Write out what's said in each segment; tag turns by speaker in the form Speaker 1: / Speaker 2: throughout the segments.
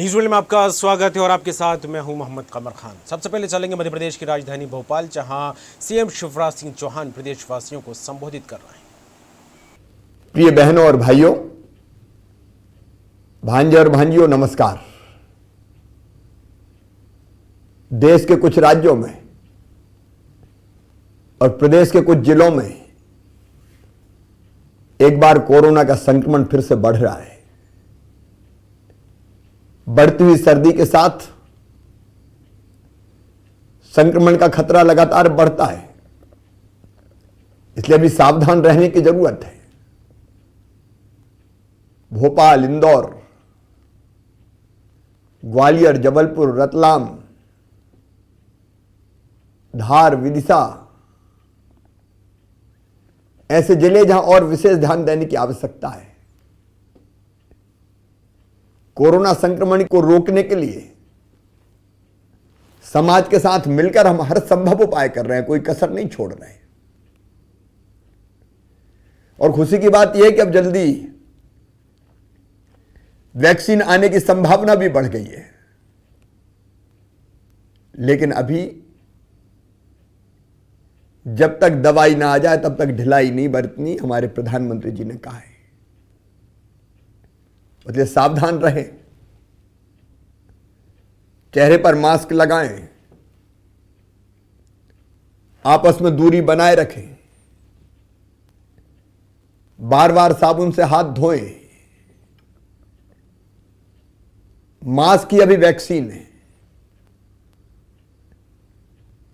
Speaker 1: News world में आपका स्वागत है और आपके साथ मैं हूं मोहम्मद कमर खान। सबसे पहले चलेंगे मध्य प्रदेश की राजधानी भोपाल, जहां सीएम शिवराज सिंह चौहान प्रदेशवासियों को संबोधित कर रहे हैं।
Speaker 2: प्रिय बहनों और भाइयों, भांजे और भांजियों, नमस्कार। देश के कुछ राज्यों में और प्रदेश के कुछ जिलों में एक बार कोरोना का संक्रमण फिर से बढ़ रहा है। बढ़ती हुई सर्दी के साथ संक्रमण का खतरा लगातार बढ़ता है, इसलिए अभी सावधान रहने की जरूरत है। भोपाल, इंदौर, ग्वालियर, जबलपुर, रतलाम, धार, विदिशा ऐसे जिले जहां और विशेष ध्यान देने की आवश्यकता है। कोरोना संक्रमण को रोकने के लिए समाज के साथ मिलकर हम हर संभव उपाय कर रहे हैं, कोई कसर नहीं छोड़ रहे हैं। और खुशी की बात यह है कि अब जल्दी वैक्सीन आने की संभावना भी बढ़ गई है, लेकिन अभी जब तक दवाई ना आ जाए तब तक ढिलाई नहीं बरतनी, हमारे प्रधानमंत्री जी ने कहा है। इसलिए सावधान रहें, चेहरे पर मास्क लगाएं, आपस में दूरी बनाए रखें, बार बार साबुन से हाथ धोएं। मास्क की अभी वैक्सीन है,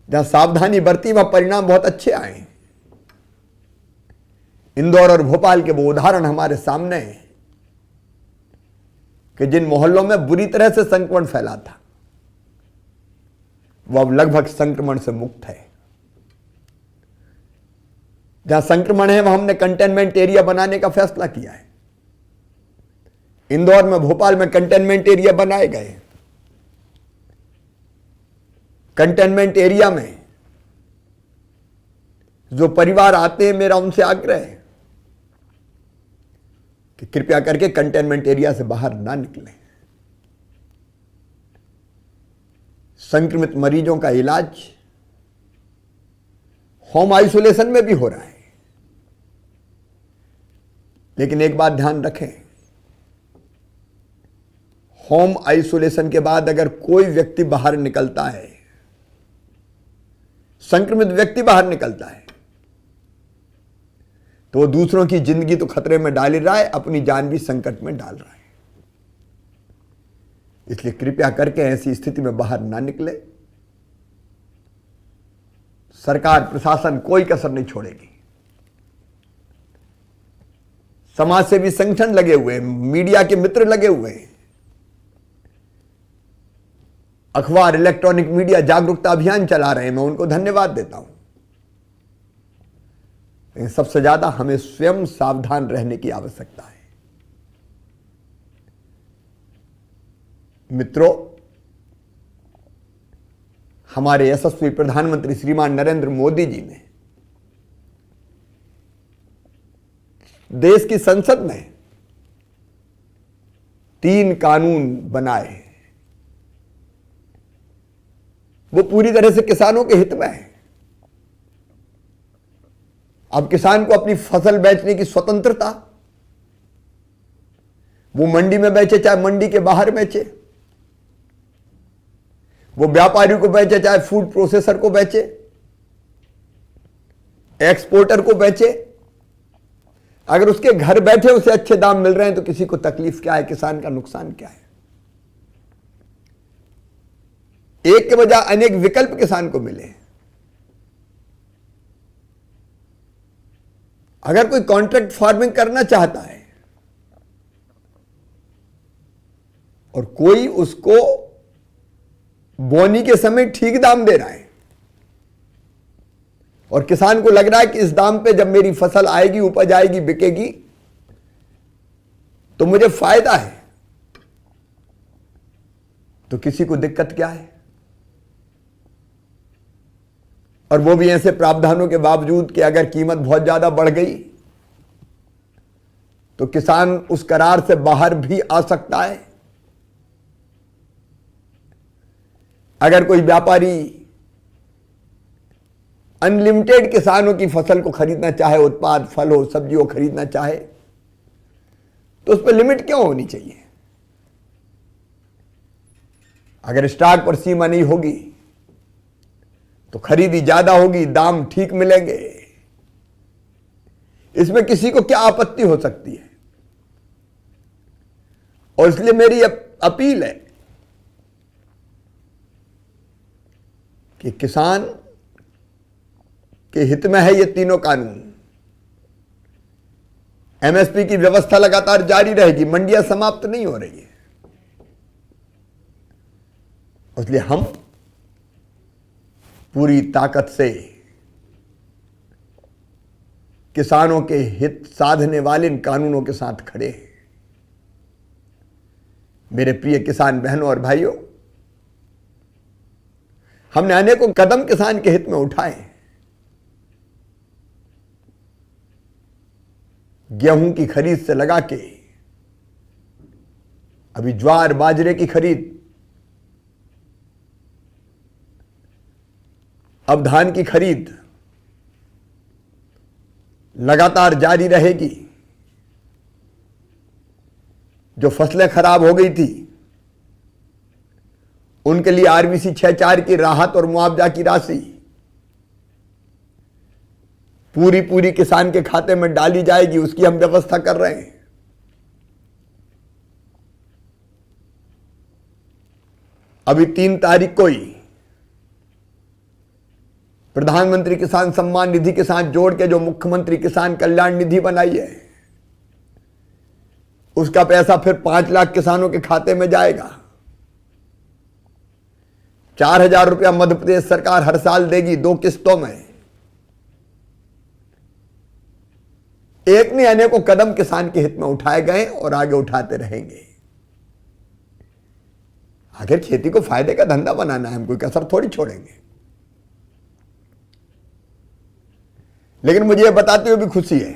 Speaker 2: जहां सावधानी बरती वहां परिणाम बहुत अच्छे आए। इंदौर और भोपाल के वो उदाहरण हमारे सामने हैं कि जिन मोहल्लों में बुरी तरह से संक्रमण फैला था, वो अब लगभग संक्रमण से मुक्त है। जहां संक्रमण है वहां हमने कंटेनमेंट एरिया बनाने का फैसला किया है। इंदौर में, भोपाल में कंटेनमेंट एरिया बनाए गए। कंटेनमेंट एरिया में जो परिवार आते हैं, मेरा उनसे आग्रह है कि कृपया करके कंटेनमेंट एरिया से बाहर ना निकलें। संक्रमित मरीजों का इलाज होम आइसोलेशन में भी हो रहा है, लेकिन एक बात ध्यान रखें, होम आइसोलेशन के बाद अगर कोई व्यक्ति बाहर निकलता है, संक्रमित व्यक्ति बाहर निकलता है, तो वो दूसरों की जिंदगी तो खतरे में डाल ही रहा है, अपनी जान भी संकट में डाल रहा है। इसलिए कृपया करके ऐसी स्थिति में बाहर ना निकले। सरकार, प्रशासन कोई कसर नहीं छोड़ेगी। समाज सेवी संगठन लगे हुए हैं, मीडिया के मित्र लगे हुए हैं, अखबार, इलेक्ट्रॉनिक मीडिया जागरूकता अभियान चला रहे हैं, मैं उनको धन्यवाद देता हूं। लेकिन सबसे ज्यादा हमें स्वयं सावधान रहने की आवश्यकता है। मित्रों, हमारे यशस्वी प्रधानमंत्री श्रीमान नरेंद्र मोदी जी ने देश की संसद में 3 कानून बनाए। वो पूरी तरह से किसानों के हित में है। अब किसान को अपनी फसल बेचने की स्वतंत्रता, वो मंडी में बेचे चाहे मंडी के बाहर बेचे, वो व्यापारी को बेचे चाहे फूड प्रोसेसर को बेचे, एक्सपोर्टर को बेचे, अगर उसके घर बैठे उसे अच्छे दाम मिल रहे हैं तो किसी को तकलीफ क्या है, किसान का नुकसान क्या है। एक के बजाय अनेक विकल्प किसान को मिले। अगर कोई कॉन्ट्रैक्ट फार्मिंग करना चाहता है और कोई उसको बोनी के समय ठीक दाम दे रहा है और किसान को लग रहा है कि इस दाम पे जब मेरी फसल आएगी, उपज आएगी, बिकेगी तो मुझे फायदा है, तो किसी को दिक्कत क्या है। और वो भी ऐसे प्रावधानों के बावजूद कि अगर कीमत बहुत ज्यादा बढ़ गई तो किसान उस करार से बाहर भी आ सकता है। अगर कोई व्यापारी अनलिमिटेड किसानों की फसल को खरीदना चाहे, उत्पाद फल हो सब्जी हो खरीदना चाहे, तो उस पर लिमिट क्यों होनी चाहिए? अगर स्टॉक पर सीमा नहीं होगी तो खरीदी ज्यादा होगी, दाम ठीक मिलेंगे, इसमें किसी को क्या आपत्ति हो सकती है? और इसलिए मेरी अपील है कि किसान के हित में है ये तीनों कानून। एमएसपी की व्यवस्था लगातार जारी रहेगी, मंडियां समाप्त नहीं हो रही है। इसलिए हम पूरी ताकत से किसानों के हित साधने वाले इन कानूनों के साथ खड़े हैं। मेरे प्रिय किसान बहनों और भाइयों, हमने अनेकों कदम किसान के हित में उठाए। गेहूं की खरीद से लगा के अभी ज्वार बाजरे की खरीद, अब धान की खरीद लगातार जारी रहेगी। जो फसलें खराब हो गई थी उनके लिए आरबीसी 6.4 की राहत और मुआवजा की राशि पूरी किसान के खाते में डाली जाएगी, उसकी हम व्यवस्था कर रहे हैं। अभी 3 तारीख को ही प्रधानमंत्री किसान सम्मान निधि के साथ जोड़ के जो मुख्यमंत्री किसान कल्याण निधि बनाई है, उसका पैसा फिर 5 लाख किसानों के खाते में जाएगा। 4,000 रुपया मध्य प्रदेश सरकार हर साल देगी 2 किस्तों में। एक नहीं अनेकों कदम किसान के हित में उठाए गए और आगे उठाते रहेंगे। आखिर खेती को फायदे का धंधा बनाना है, हम कोई कसर थोड़ी छोड़ेंगे। लेकिन मुझे यह बताते हुए भी खुशी है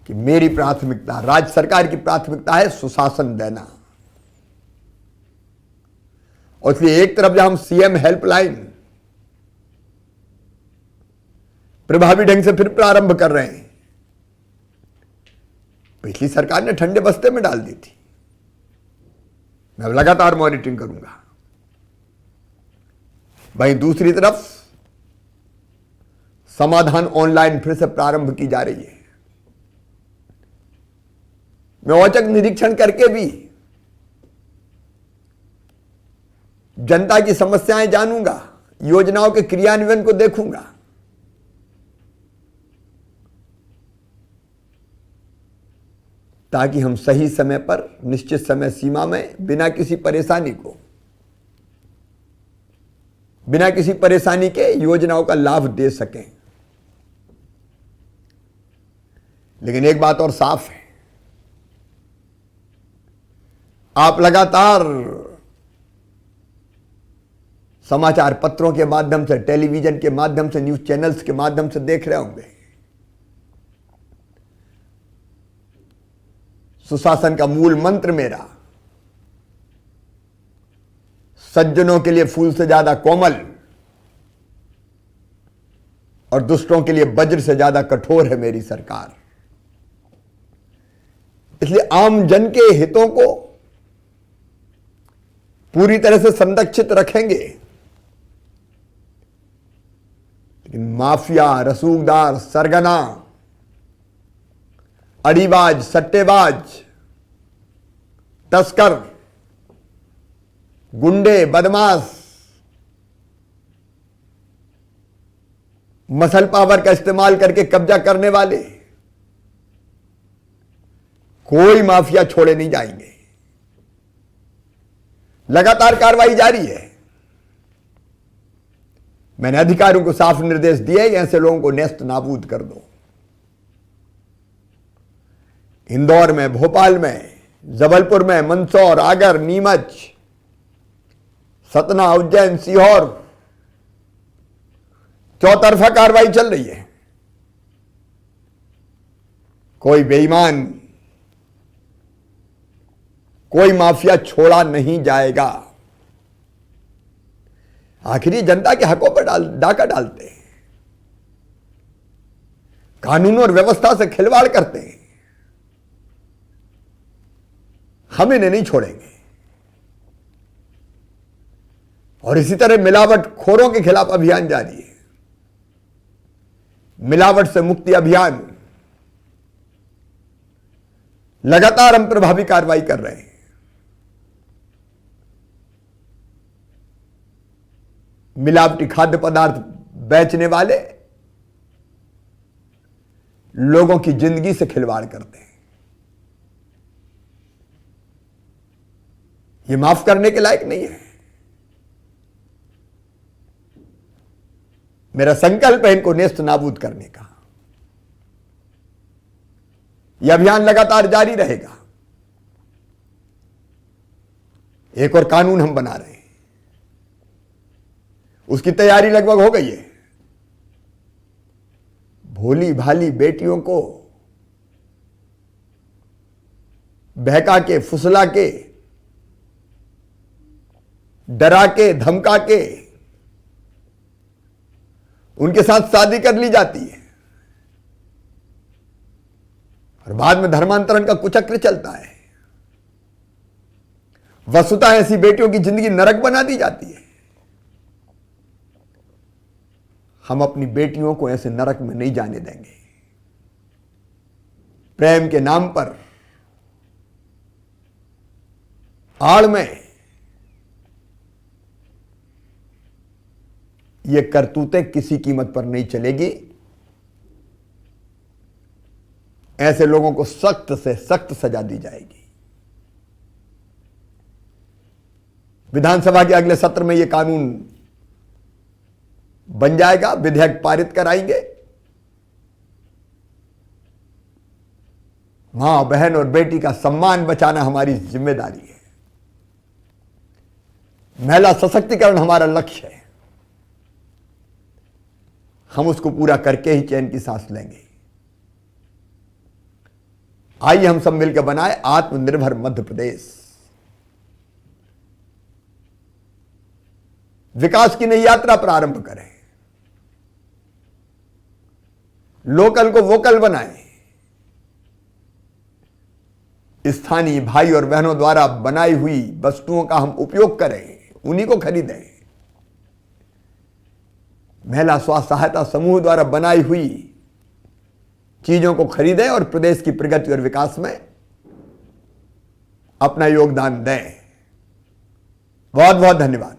Speaker 2: कि मेरी प्राथमिकता, राज्य सरकार की प्राथमिकता है सुशासन देना। और इसलिए एक तरफ जहां हम सीएम हेल्पलाइन प्रभावी ढंग से फिर प्रारंभ कर रहे हैं, पिछली सरकार ने ठंडे बस्ते में डाल दी थी। मैं लगातार मॉनिटरिंग करूंगा। वहीं दूसरी तरफ समाधान ऑनलाइन फिर से प्रारंभ की जा रही है। मैं औचक निरीक्षण करके भी जनता की समस्याएं जानूंगा, योजनाओं के क्रियान्वयन को देखूंगा। ताकि हम सही समय पर निश्चित समय सीमा में बिना किसी परेशानी के योजनाओं का लाभ दे सकें। लेकिन एक बात और साफ है, आप लगातार समाचार पत्रों के माध्यम से, टेलीविजन के माध्यम से, न्यूज चैनल्स के माध्यम से देख रहे होंगे, सुशासन का मूल मंत्र मेरा सज्जनों के लिए फूल से ज्यादा कोमल और दुष्टों के लिए वज्र से ज्यादा कठोर है मेरी सरकार। इसलिए आम जन के हितों को पूरी तरह से संरक्षित रखेंगे। लेकिन माफिया, रसूखदार, सरगना, अड़ीबाज, सट्टेबाज, तस्कर, गुंडे, बदमाश, मसल पावर का इस्तेमाल करके कब्जा करने वाले, कोई माफिया छोड़े नहीं जाएंगे। लगातार कार्रवाई जारी है। मैंने अधिकारियों को साफ निर्देश दिए कि ऐसे लोगों को नेस्त नाबूद कर दो। इंदौर में, भोपाल में, जबलपुर में, मंदसौर, आगर, नीमच, सतना, उज्जैन, सीहोर, चौतरफा कार्रवाई चल रही है। कोई बेईमान कोई माफिया छोड़ा नहीं जाएगा। आखिर ये जनता के हकों पर डाका डालते हैं, कानून और व्यवस्था से खिलवाड़ करते हैं। हम इन्हें नहीं छोड़ेंगे। और इसी तरह मिलावट खोरों के खिलाफ अभियान जारी है। मिलावट से मुक्ति अभियान लगातार हम प्रभावी कार्रवाई कर रहे हैं। मिलावटी खाद्य पदार्थ बेचने वाले लोगों की जिंदगी से खिलवाड़ करते हैं। ये माफ करने के लायक नहीं है। मेरा संकल्प है इनको नेस्त नाबूद करने का। यह अभियान लगातार जारी रहेगा। एक और कानून हम बना रहे हैं, उसकी तैयारी लगभग हो गई है। भोली भाली बेटियों को बहका के, फुसला के, डरा के, धमका के उनके साथ शादी कर ली जाती है और बाद में धर्मांतरण का कुचक्र चलता है। वस्तुतः ऐसी बेटियों की जिंदगी नरक बना दी जाती है। हम अपनी बेटियों को ऐसे नरक में नहीं जाने देंगे। प्रेम के नाम पर आड़ में ये करतूतें किसी कीमत पर नहीं चलेगी। ऐसे लोगों को सख्त से सख्त सजा दी जाएगी। विधानसभा के अगले सत्र में यह कानून बन जाएगा, विधेयक पारित कराएंगे। मां, बहन और बेटी का सम्मान बचाना हमारी जिम्मेदारी है। महिला सशक्तिकरण हमारा लक्ष्य है। हम उसको पूरा करके ही चैन की सांस लेंगे। आइए हम सब मिलकर बनाए आत्मनिर्भर मध्य प्रदेश। विकास की नई यात्रा प्रारंभ करें। लोकल को वोकल बनाएं। स्थानीय भाई और बहनों द्वारा बनाई हुई वस्तुओं का हम उपयोग करें, उन्हीं को खरीदें। महिला स्वास्थ्य सहायता समूह द्वारा बनाई हुई चीजों को खरीदें और प्रदेश की प्रगति और विकास में अपना योगदान दें। बहुत बहुत धन्यवाद।